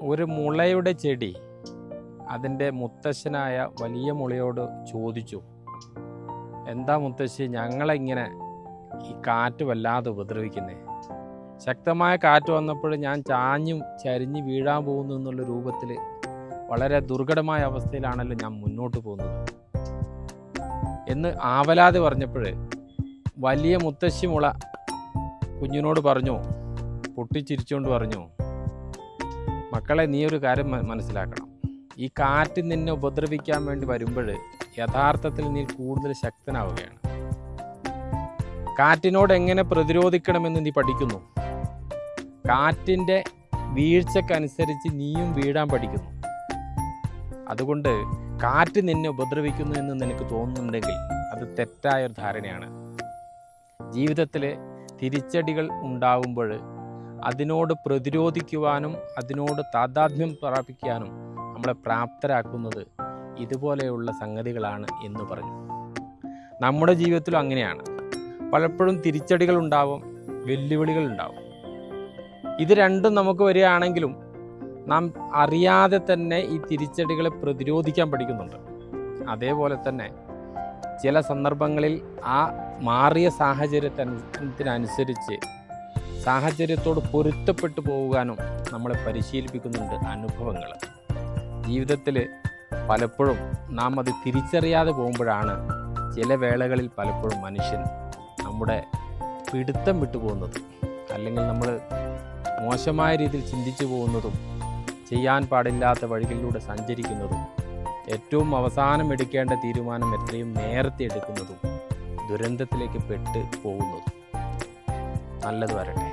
ഒരു മുളയുടെ ചെടി അതിൻ്റെ മുത്തശ്ശനായ വലിയ മുളയോട് ചോദിച്ചു, എന്താ മുത്തശ്ശി, ഞങ്ങളിങ്ങനെ ഈ കാറ്റ് വല്ലാതെ ഉപദ്രവിക്കുന്നേ. ശക്തമായ കാറ്റ് വന്നപ്പോൾ ഞാൻ ചാഞ്ഞും ചരിഞ്ഞ് വീഴാൻ പോകുന്നു എന്നുള്ള രൂപത്തിൽ വളരെ ദുർഘടമായ അവസ്ഥയിലാണല്ലോ ഞാൻ മുന്നോട്ട് പോകുന്നത് എന്ന് ആവലാതെ പറഞ്ഞപ്പോൾ വലിയ മുത്തശ്ശി മുള കുഞ്ഞിനോട് പറഞ്ഞു, പൊട്ടിച്ചിരിച്ചുകൊണ്ട് പറഞ്ഞു, മക്കളെ, നീ ഒരു കാര്യം മനസ്സിലാക്കണം. ഈ കാറ്റ് നിന്നെ ഉപദ്രവിക്കാൻ വേണ്ടി വരുമ്പോൾ യഥാർത്ഥത്തിൽ നീ കൂടുതൽ ശക്തനാവുകയാണ്. കാറ്റിനോട് എങ്ങനെ പ്രതിരോധിക്കണമെന്ന് നീ പഠിക്കുന്നു. കാറ്റിൻ്റെ വീഴ്ചക്കനുസരിച്ച് നീയും വീഴാൻ പഠിക്കുന്നു. അതുകൊണ്ട് കാറ്റ് നിന്നെ ഉപദ്രവിക്കുന്നു എന്ന് നിനക്ക് തോന്നുന്നുണ്ടെങ്കിൽ അത് തെറ്റായൊരു ധാരണയാണ്. ജീവിതത്തിൽ തിരിച്ചടികൾ ഉണ്ടാകുമ്പോൾ അതിനോട് പ്രതിരോധിക്കുവാനും അതിനോട് താദാത്മ്യം പ്രാപിക്കാനും നമ്മളെ പ്രാപ്തരാക്കുന്നത് ഇതുപോലെയുള്ള സംഗതികളാണ് എന്ന് പറഞ്ഞു. നമ്മുടെ ജീവിതത്തിലും അങ്ങനെയാണ്. പലപ്പോഴും തിരിച്ചടികൾ ഉണ്ടാവും, വെല്ലുവിളികൾ ഉണ്ടാവും. ഇത് രണ്ടും നമുക്ക് വരികയാണെങ്കിലും നാം അറിയാതെ തന്നെ ഈ തിരിച്ചടികളെ പ്രതിരോധിക്കാൻ പഠിക്കുന്നുണ്ട്. അതേപോലെ തന്നെ ചില സന്ദർഭങ്ങളിൽ ആ മാറിയ സാഹചര്യത്തിനനുസരിച്ച് സാഹചര്യത്തോട് പൊരുത്തപ്പെട്ടു പോകാനും നമ്മളെ പരിശീലിപ്പിക്കുന്നുണ്ട് അനുഭവങ്ങൾ. ജീവിതത്തിൽ പലപ്പോഴും നാം അത് തിരിച്ചറിയാതെ പോകുമ്പോഴാണ് ചില വേളകളിൽ പലപ്പോഴും മനുഷ്യൻ നമ്മുടെ പിടുത്തം വിട്ടുപോകുന്നത്, അല്ലെങ്കിൽ നമ്മൾ മോശമായ രീതിയിൽ ചിന്തിച്ചു പോകുന്നതും ചെയ്യാൻ പാടില്ലാത്ത വഴികളിലൂടെ സഞ്ചരിക്കുന്നതും ഏറ്റവും അവസാനം എടുക്കേണ്ട തീരുമാനം എത്രയും നേരത്തെ എടുക്കുന്നതും ദുരന്തത്തിലേക്ക് പെട്ട് പോകുന്നതും. നല്ലത് വരട്ടെ.